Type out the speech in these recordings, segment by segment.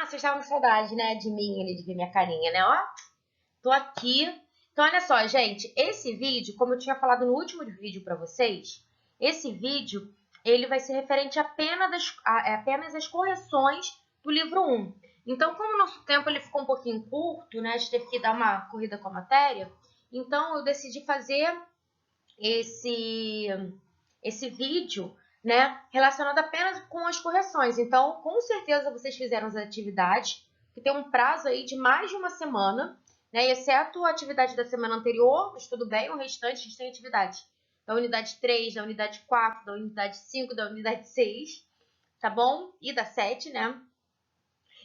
vocês estavam com saudade, né, de mim, de ver minha carinha, né? Ó, tô aqui. Então, olha só, gente, esse vídeo, como eu tinha falado no último vídeo pra vocês, esse vídeo, ele vai ser referente apenas às correções do livro 1. Então, como o nosso tempo ele ficou um pouquinho curto, né, a gente teve que dar uma corrida com a matéria, então eu decidi fazer esse vídeo, né, relacionado apenas com as correções. Então, com certeza vocês fizeram as atividades, que tem um prazo aí de mais de uma semana, né, exceto a atividade da semana anterior, mas tudo bem, o restante a gente tem atividade da unidade 3, da unidade 4, da unidade 5, da unidade 6, tá bom? E da 7, né?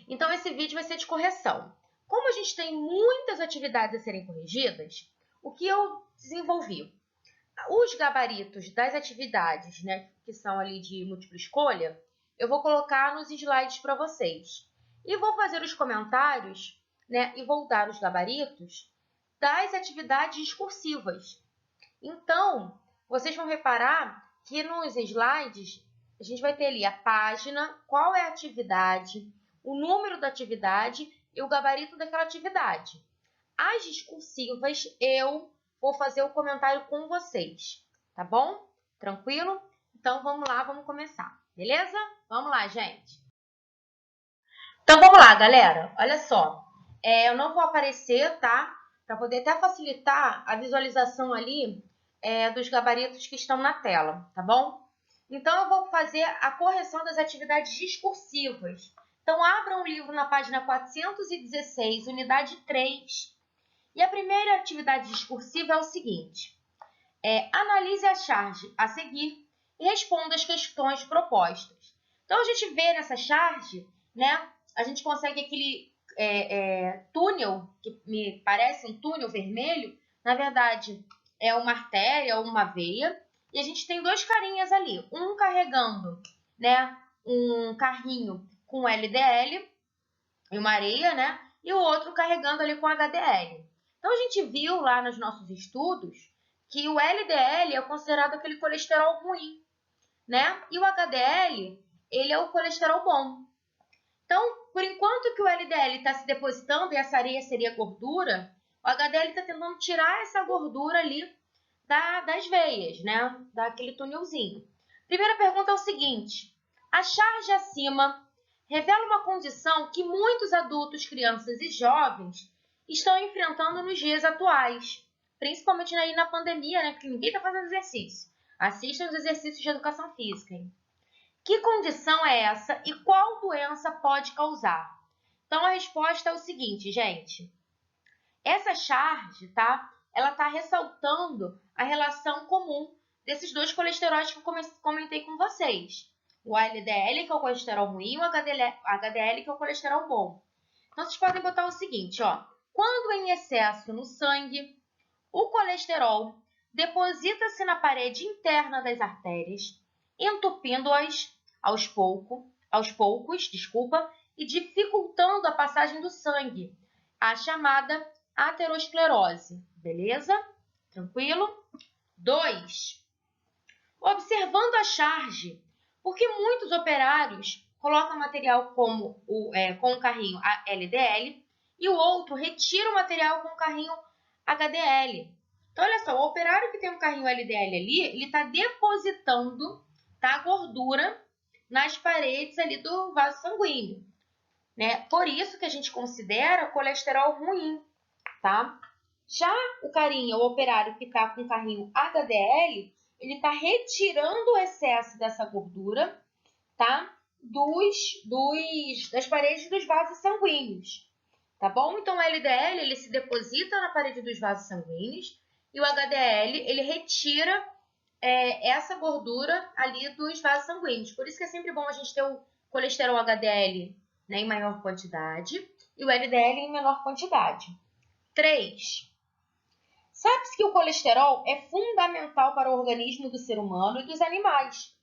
Então, esse vídeo vai ser de correção. Como a gente tem muitas atividades a serem corrigidas, o que eu desenvolvi? Os gabaritos das atividades, né, que são ali de múltipla escolha, eu vou colocar nos slides para vocês. E vou fazer os comentários, né, e vou dar os gabaritos das atividades discursivas. Então, vocês vão reparar que nos slides a gente vai ter ali a página, qual é a atividade, o número da atividade e o gabarito daquela atividade. As discursivas eu vou fazer o comentário com vocês, tá bom? Tranquilo? Então, vamos lá, vamos começar, beleza? Vamos lá, gente. Então, vamos lá, galera. Olha só, eu não vou aparecer, tá? Para poder até facilitar a visualização ali dos gabaritos que estão na tela, tá bom? Então, eu vou fazer a correção das atividades discursivas. Então, abram o livro na página 416, unidade 3. E a primeira atividade discursiva é o seguinte: analise a charge a seguir e responda as questões propostas. Então, a gente vê nessa charge, né, a gente consegue aquele túnel, que me parece um túnel vermelho, na verdade é uma artéria ou uma veia, e a gente tem dois carinhas ali, um carregando, né, um carrinho com LDL e uma areia, né, e o outro carregando ali com HDL. Então, a gente viu lá nos nossos estudos que o LDL é considerado aquele colesterol ruim, né? E o HDL, ele é o colesterol bom. Então, por enquanto que o LDL está se depositando e essa areia seria gordura, o HDL está tentando tirar essa gordura ali das veias, né? Daquele túnelzinho. Primeira pergunta é o seguinte: a charge acima revela uma condição que muitos adultos, crianças e jovens estão enfrentando nos dias atuais, principalmente aí na pandemia, né? Porque ninguém está fazendo exercício. Assistam os exercícios de educação física, hein? Que condição é essa e qual doença pode causar? Então, a resposta é o seguinte, gente. Essa charge, tá? Ela está ressaltando a relação comum desses dois colesteróis que eu comentei com vocês. O LDL, que é o colesterol ruim, e o HDL, que é o colesterol bom. Então, vocês podem botar o seguinte, ó. Quando em excesso no sangue, o colesterol deposita-se na parede interna das artérias, entupindo-as aos poucos, e dificultando a passagem do sangue, a chamada aterosclerose. Beleza? Tranquilo? 2. Observando a charge, porque muitos operários colocam material com o carrinho LDL e o outro retira o material com o carrinho HDL. Então, olha só, o operário que tem um carrinho LDL ali, ele está depositando, tá, gordura nas paredes ali do vaso sanguíneo, né? Por isso que a gente considera colesterol ruim, tá? Já o carinha, o operário que está com o carrinho HDL, ele está retirando o excesso dessa gordura, tá? Das paredes dos vasos sanguíneos, tá bom? Então, o LDL, ele se deposita na parede dos vasos sanguíneos e o HDL, ele retira essa gordura ali dos vasos sanguíneos. Por isso que é sempre bom a gente ter o colesterol HDL, né, em maior quantidade e o LDL em menor quantidade. 3. Sabe-se que o colesterol é fundamental para o organismo do ser humano e dos animais,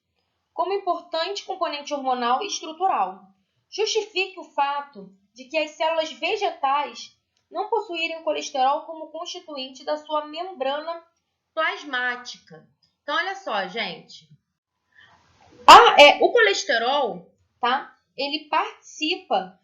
como importante componente hormonal e estrutural. Justifique o fato de que as células vegetais não possuírem o colesterol como constituinte da sua membrana plasmática. Então, olha só, gente. O colesterol, tá? Ele participa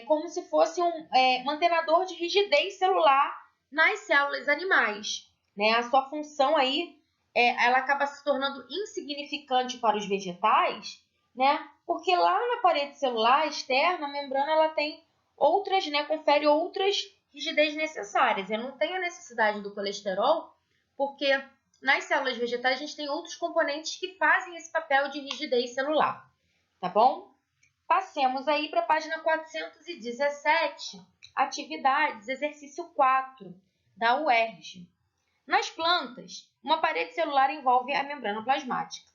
como se fosse um mantenedor de rigidez celular nas células animais, né? A sua função aí, ela acaba se tornando insignificante para os vegetais, né? Porque lá na parede celular externa, a membrana ela tem outras, né? Confere outras rigidez necessárias. Eu não tenho a necessidade do colesterol, porque nas células vegetais a gente tem outros componentes que fazem esse papel de rigidez celular, tá bom? Passemos aí para a página 417, atividades, exercício 4, da UERJ. Nas plantas, uma parede celular envolve a membrana plasmática.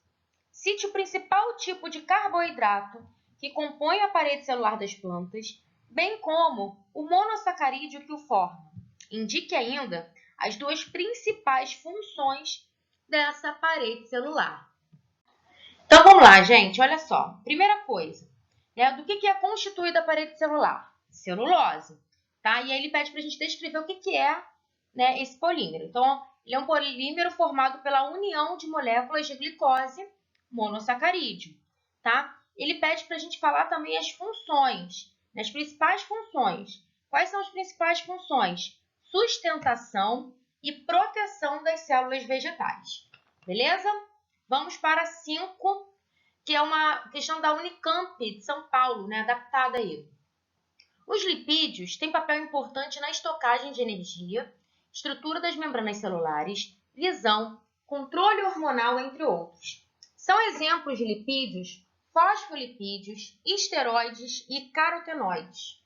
Cite o principal tipo de carboidrato que compõe a parede celular das plantas, bem como o monossacarídeo que o forma. Indique ainda as duas principais funções dessa parede celular. Então vamos lá, gente, olha só. Primeira coisa, do que é constituída a parede celular? Celulose, tá? E aí ele pede para a gente descrever o que é, né, esse polímero. Então, ele é um polímero formado pela união de moléculas de glicose monossacarídeo, tá? Ele pede para a gente falar também as funções, né, as principais funções. Quais são as principais funções? Sustentação e proteção das células vegetais, beleza? Vamos para 5, que é uma questão da Unicamp de São Paulo, né, adaptada aí. Os lipídios têm papel importante na estocagem de energia, estrutura das membranas celulares, visão, controle hormonal, entre outros. São exemplos de lipídios fosfolipídios, esteroides e carotenoides.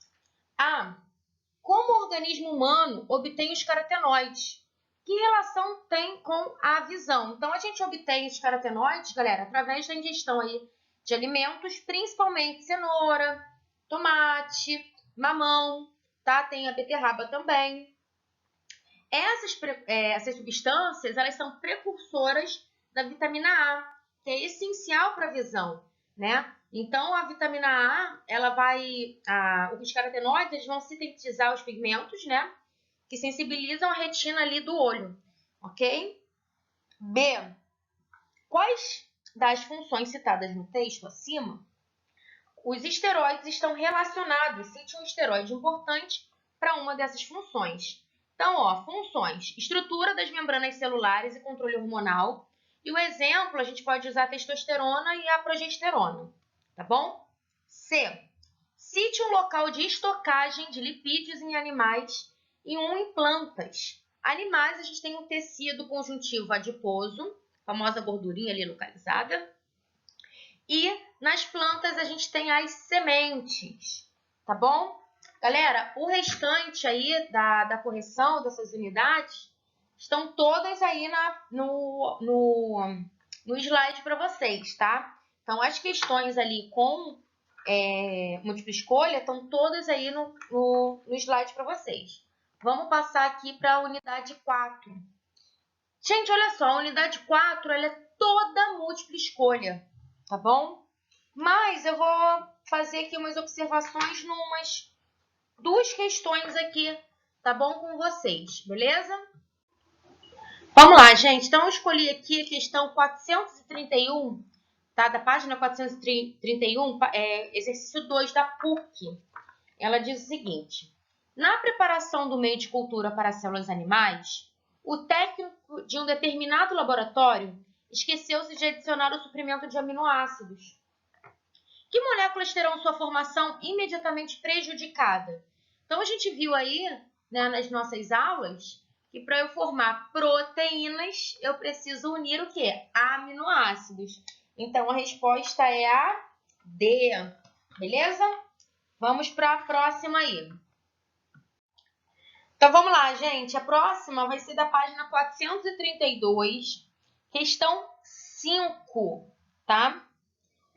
Como o organismo humano obtém os carotenoides? Que relação tem com a visão? Então, a gente obtém os carotenoides, galera, através da ingestão aí de alimentos, principalmente cenoura, tomate, mamão, tá? Tem a beterraba também. Essas substâncias, elas são precursoras da vitamina A, que é essencial para a visão, né? Então, a vitamina A, os carotenoides, eles vão sintetizar os pigmentos, né? Que sensibilizam a retina ali do olho, ok? B. Quais das funções citadas no texto acima, os esteroides estão relacionados? Cite um esteroide importante para uma dessas funções. Então, funções: estrutura das membranas celulares e controle hormonal. E o exemplo, a gente pode usar a testosterona e a progesterona, tá bom? C. Cite um local de estocagem de lipídios em animais e um em plantas. Animais, a gente tem um tecido conjuntivo adiposo, famosa gordurinha ali localizada. E nas plantas a gente tem as sementes, tá bom? Galera, o restante aí da correção dessas unidades estão todas aí no slide para vocês, tá? Então, as questões ali com múltipla escolha estão todas aí no slide para vocês. Vamos passar aqui para a unidade 4. Gente, olha só, a unidade 4 ela é toda múltipla escolha, tá bom? Mas eu vou fazer aqui umas observações numas 2 questões aqui, tá bom, com vocês, beleza? Vamos lá, gente. Então, eu escolhi aqui a questão 431, tá? Da página 431, exercício 2 da PUC. Ela diz o seguinte: na preparação do meio de cultura para células animais, o técnico de um determinado laboratório esqueceu-se de adicionar o suprimento de aminoácidos. Que moléculas terão sua formação imediatamente prejudicada? Então, a gente viu aí, né, nas nossas aulas, que para eu formar proteínas, eu preciso unir o quê? Aminoácidos. Então, a resposta é a D, beleza? Vamos para a próxima aí. Então, vamos lá, gente. A próxima vai ser da página 432, questão 5, tá?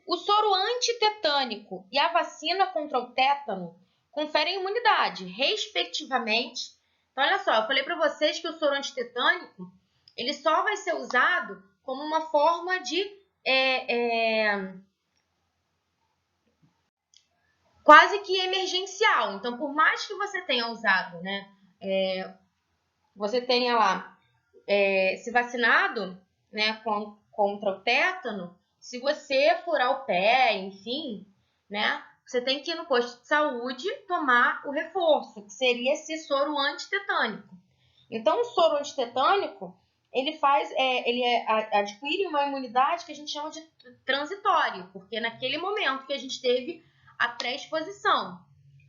O soro antitetânico e a vacina contra o tétano conferem imunidade, respectivamente. Então, olha só, eu falei para vocês que o soro antitetânico ele só vai ser usado como uma forma de quase que emergencial. Então, por mais que você tenha usado, né, você tenha lá se vacinado, né, contra o tétano, se você furar o pé, enfim, né, você tem que ir no posto de saúde tomar o reforço, que seria esse soro antitetânico. Então, o soro antitetânico, ele adquire uma imunidade que a gente chama de transitória, porque naquele momento que a gente teve a pré-exposição.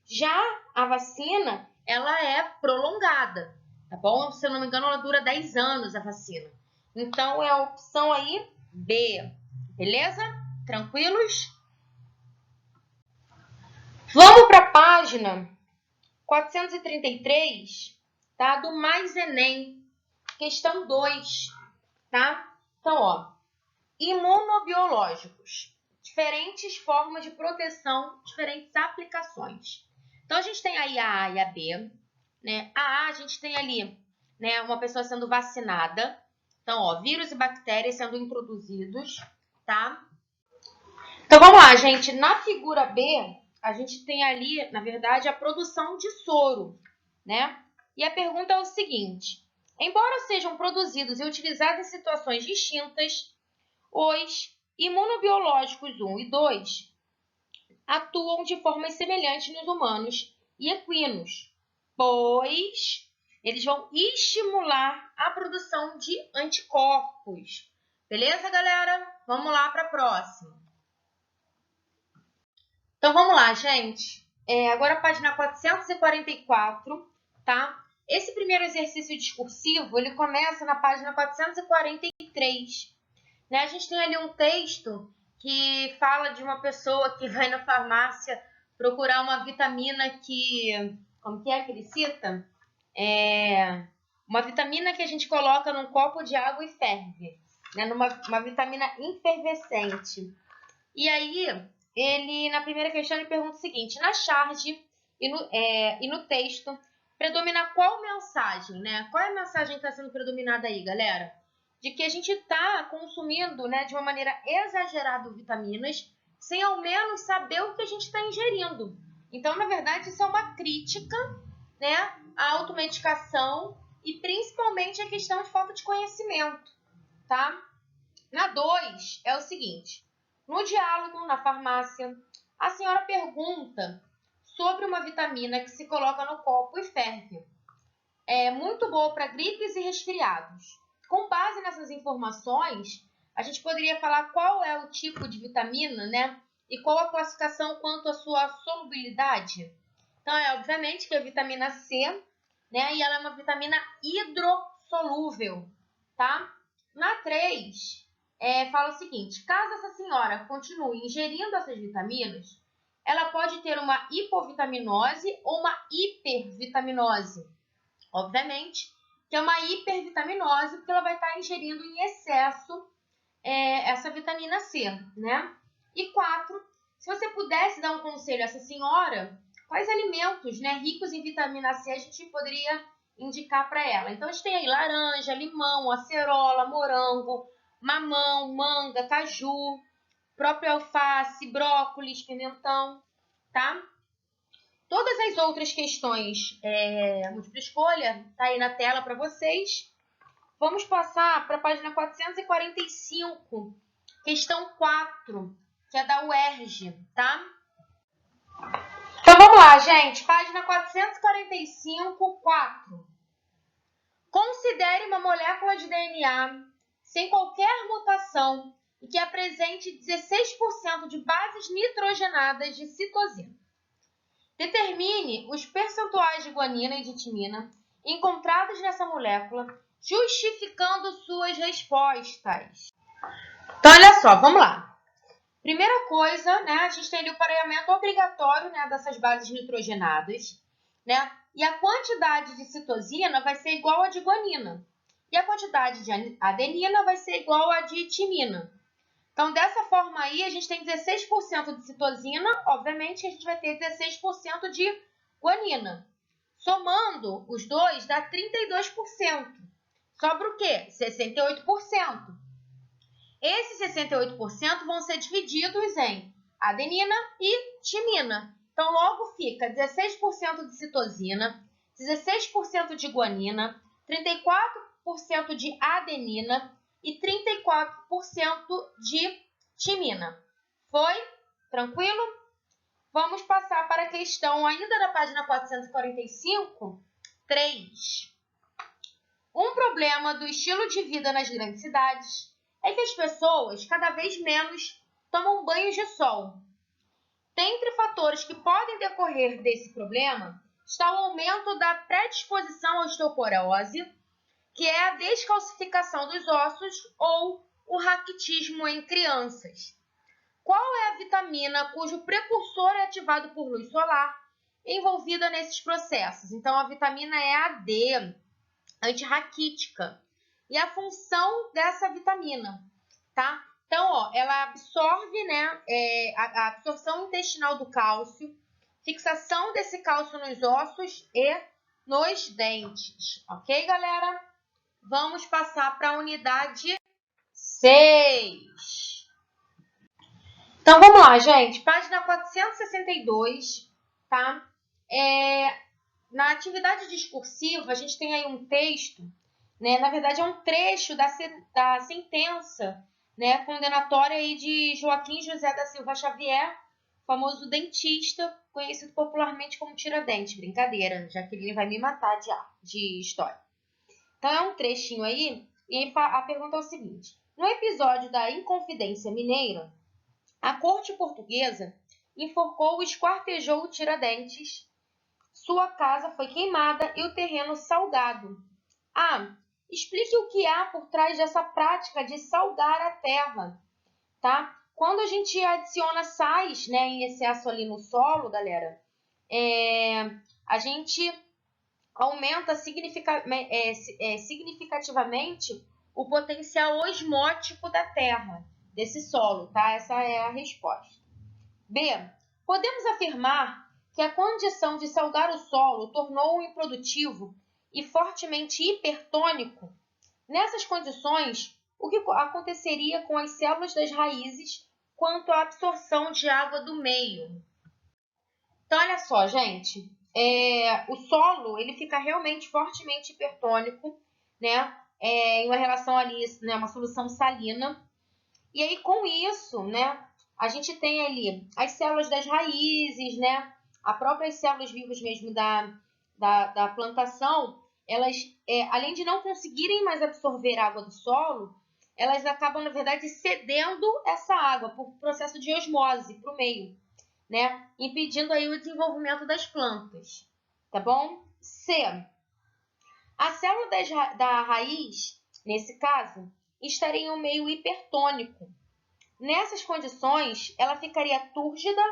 Já a vacina, ela é prolongada, tá bom? Se eu não me engano, ela dura 10 anos a vacina. Então, é a opção aí B, beleza? Tranquilos? Vamos para a página 433, tá? Do Mais Enem, questão 2, tá? Então, ó, imunobiológicos, diferentes formas de proteção, diferentes aplicações. Então, a gente tem aí a A e a B, né? A gente tem ali, né, uma pessoa sendo vacinada. Então, ó, vírus e bactérias sendo introduzidos, tá? Então, vamos lá, gente. Na figura B, a gente tem ali, na verdade, a produção de soro, né? E a pergunta é o seguinte: embora sejam produzidos e utilizados em situações distintas, os imunobiológicos 1 e 2 atuam de formas semelhantes nos humanos e equinos, pois eles vão estimular a produção de anticorpos. Beleza, galera? Vamos lá para a próxima. Então, vamos lá, gente. Agora a página 444, tá? Esse primeiro exercício discursivo, ele começa na página 443. Né? A gente tem ali um texto que fala de uma pessoa que vai na farmácia procurar uma vitamina que... Como que é que ele cita? Uma vitamina que a gente coloca num copo de água e ferve. Né? Uma vitamina efervescente. E aí, ele, na primeira questão, ele pergunta o seguinte: na charge e no texto, predomina qual mensagem, né? Qual é a mensagem que está sendo predominada aí, galera? De que a gente está consumindo, né, de uma maneira exagerada vitaminas, sem ao menos saber o que a gente está ingerindo. Então, na verdade, isso é uma crítica, né, à automedicação e principalmente a questão de falta de conhecimento, tá? Na 2 é o seguinte: no diálogo na farmácia, a senhora pergunta sobre uma vitamina que se coloca no copo e ferve. É muito boa para gripes e resfriados. Com base nessas informações, a gente poderia falar qual é o tipo de vitamina, né? E qual a classificação quanto à sua solubilidade. Então, obviamente que a vitamina C, né? E ela é uma vitamina hidrossolúvel, tá? Na 3, fala o seguinte: caso essa senhora continue ingerindo essas vitaminas, ela pode ter uma hipovitaminose ou uma hipervitaminose. Obviamente que é uma hipervitaminose, porque ela vai estar ingerindo em excesso essa vitamina C, né? E 4, se você pudesse dar um conselho a essa senhora, quais alimentos, né, ricos em vitamina C a gente poderia indicar para ela? Então, a gente tem aí laranja, limão, acerola, morango, mamão, manga, caju, próprio alface, brócolis, pimentão, tá? Todas as outras questões múltipla escolha tá aí na tela para vocês. Vamos passar para a página 445, questão 4, que é da UERJ, tá? Então vamos lá, gente. Página 445, 4. Considere uma molécula de DNA sem qualquer mutação e que apresente 16% de bases nitrogenadas de citosina. Determine os percentuais de guanina e de timina encontrados nessa molécula, justificando suas respostas. Então, olha só, vamos lá. Primeira coisa, né, a gente tem ali o pareamento obrigatório, né, dessas bases nitrogenadas, né? E a quantidade de citosina vai ser igual a de guanina. E a quantidade de adenina vai ser igual a de timina. Então, dessa forma aí, a gente tem 16% de citosina, obviamente a gente vai ter 16% de guanina. Somando os dois, dá 32%. Sobra o quê? 68%. Esses 68% vão ser divididos em adenina e timina. Então, logo fica 16% de citosina, 16% de guanina, 34% de adenina e 34% de timina. Foi? Tranquilo? Vamos passar para a questão ainda da página 445, 3. Um problema do estilo de vida nas grandes cidades é que as pessoas cada vez menos tomam banhos de sol. Dentre fatores que podem decorrer desse problema está o aumento da predisposição à osteoporose, que é a descalcificação dos ossos, ou o raquitismo em crianças. Qual é a vitamina cujo precursor é ativado por luz solar envolvida nesses processos? Então, a vitamina é a D, antirraquítica. E a função dessa vitamina, tá? Então, ó, ela absorve, né, a absorção intestinal do cálcio, fixação desse cálcio nos ossos e nos dentes. Ok, galera? Vamos passar para a unidade 6. Então, vamos lá, gente. Página 462, tá? Na atividade discursiva, a gente tem aí um texto, né? Na verdade, é um trecho da sentença, né, condenatória aí de Joaquim José da Silva Xavier, famoso dentista, conhecido popularmente como Tiradentes. Brincadeira, Jaqueline vai me matar de história. Então, é um trechinho aí, e a pergunta é o seguinte. No episódio da Inconfidência Mineira, a corte portuguesa enforcou e esquartejou o Tiradentes. Sua casa foi queimada e o terreno salgado. Explique o que há por trás dessa prática de salgar a terra, tá? Quando a gente adiciona sais, né, em excesso ali no solo, galera, a gente aumenta significativamente o potencial osmótico da terra, desse solo, tá? Essa é a resposta. B. Podemos afirmar que a condição de salgar o solo tornou-o improdutivo e fortemente hipertônico. Nessas condições, o que aconteceria com as células das raízes quanto à absorção de água do meio? Então, olha só, gente. O solo ele fica realmente fortemente hipertônico, né? Em uma relação ali, né, uma solução salina. E aí, com isso, né, a gente tem ali as células das raízes, né? As próprias células vivas mesmo da plantação, elas, além de não conseguirem mais absorver água do solo, elas acabam, na verdade, cedendo essa água por processo de osmose para o meio, né? Impedindo aí o desenvolvimento das plantas, tá bom? C. A célula da raiz, nesse caso, estaria em um meio hipertônico. Nessas condições, ela ficaria túrgida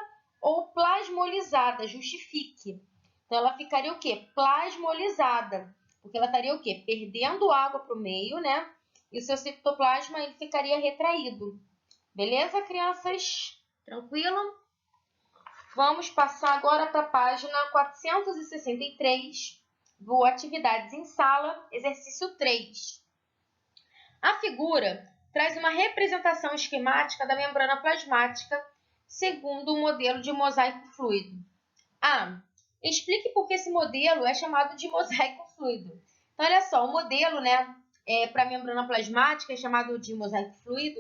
ou plasmolizada, justifique. Então, ela ficaria o quê? Plasmolizada, porque ela estaria o quê? Perdendo água para o meio, né? E o seu citoplasma ele ficaria retraído. Beleza, crianças? Tranquilo? Vamos passar agora para a página 463, do Atividades em Sala, exercício 3. A figura traz uma representação esquemática da membrana plasmática segundo o modelo de mosaico fluido. Explique por que esse modelo é chamado de mosaico fluido. Então, olha só, o modelo, né, para a membrana plasmática é chamado de mosaico fluido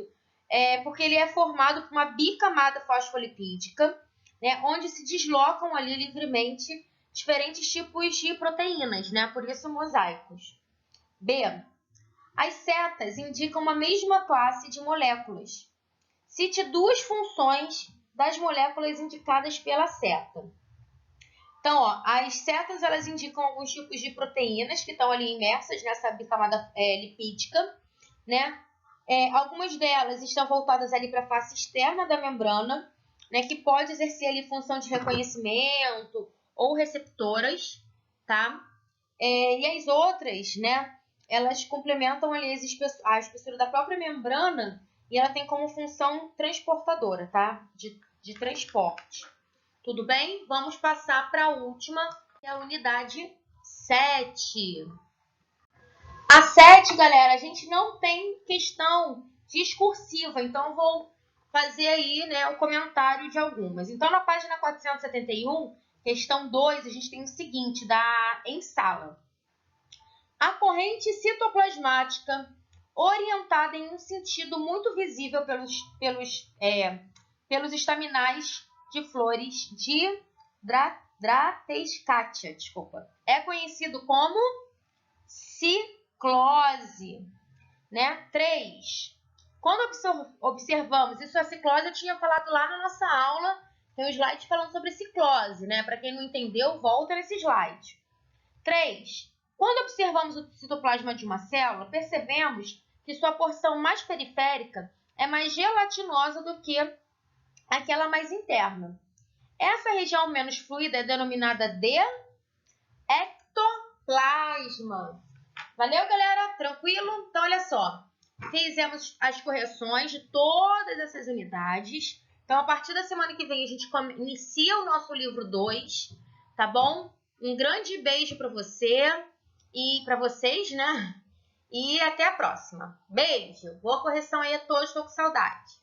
porque ele é formado por uma bicamada fosfolipídica, né, onde se deslocam ali livremente diferentes tipos de proteínas, né, por isso mosaicos. B. As setas indicam uma mesma classe de moléculas. Cite duas funções das moléculas indicadas pela seta. Então, ó, as setas elas indicam alguns tipos de proteínas que estão ali imersas nessa bicamada lipídica, né? Algumas delas estão voltadas ali para a face externa da membrana, né, que pode exercer ali função de reconhecimento ou receptoras, tá? E as outras, né, elas complementam ali a espessura da própria membrana e ela tem como função transportadora, tá? De transporte. Tudo bem? Vamos passar para a última, que é a unidade 7. A 7, galera, a gente não tem questão discursiva, então vou fazer aí, né, o comentário de algumas. Então, na página 471, questão 2, a gente tem o seguinte, em sala. A corrente citoplasmática, orientada em um sentido muito visível pelos estaminais, de flores de Dratescatia, desculpa. É conhecido como ciclose, né? 3. Quando observamos, isso a ciclose eu tinha falado lá na nossa aula, tem um slide falando sobre ciclose, né? Para quem não entendeu, volta nesse slide. 3. Quando observamos o citoplasma de uma célula, percebemos que sua porção mais periférica é mais gelatinosa do que aquela mais interna. Essa região menos fluida é denominada de ectoplasma. Valeu, galera? Tranquilo? Então, olha só. Fizemos as correções de todas essas unidades. Então, a partir da semana que vem, a gente inicia o nosso livro 2, tá bom? Um grande beijo para você e para vocês, né? E até a próxima. Beijo. Boa correção aí a todos. Estou com saudade.